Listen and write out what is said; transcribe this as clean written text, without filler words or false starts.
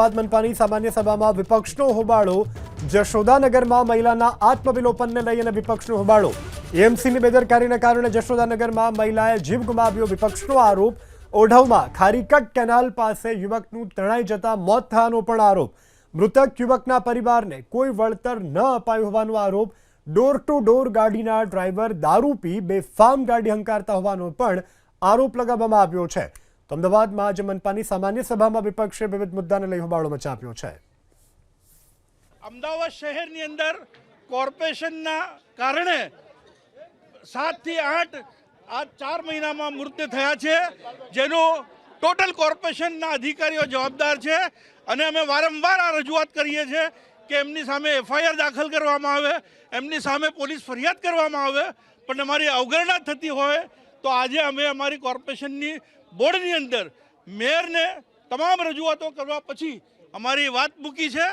મનપાની સામાન્ય સભામાં વિપક્ષનો હોબાળો. જશોદાનગરમાં મહિલાના આત્મવિલોપનને લઈ અને વિપક્ષનો હોબાળો. એએમસીની બેદરકારીને કારણે જશોદાનગરમાં મહિલાએ જીવ ગુમાવ્યો. વિપક્ષનો આરોપ. ઓઢવમાં ખારીકટ કેનાલ પાસે યુવકનું તણાઈ જતા મોત થવાનો પણ આરોપ. મૃતક યુવકના પરિવારને કોઈ વળતર ન અપાયું હોવાનો આરોપ. ડોર ટુ ડોર ગાડીના ડ્રાઈવર દારૂ પી બેફામ ગાડી હંકારતા હોવાનો પણ આરોપ લગાવવામાં આવ્યો છે. તો અમદાવાદમાં આજે મનપાની સામાન્ય સભામાં વિપક્ષે વિવિધ મુદ્દાને લઈ હોબાળો મચાવ્યો છે. અમદાવાદ શહેરની અંદર કોર્પોરેશનના કારણે 7 થી 8 આ 4 મહિનામાં મૃત્યુ થયા છે, જેનો ટોટલ કોર્પોરેશનના અધિકારીઓ જવાબદાર છે. અને અમે વારંવાર આ રજૂઆત કરીએ છીએ કે એમની સામે એફઆઈઆર દાખલ કરવામાં આવે, એમની સામે પોલીસ ફરિયાદ કરવામાં આવે, પણ અમારી અવગણના થતી હોય તો આજે અમે અમારી કોર્પોરેશનની બોર્ડની અંદર મેયરને તમામ રજૂઆતો કરવા પછી અમારી વાત મૂકી છે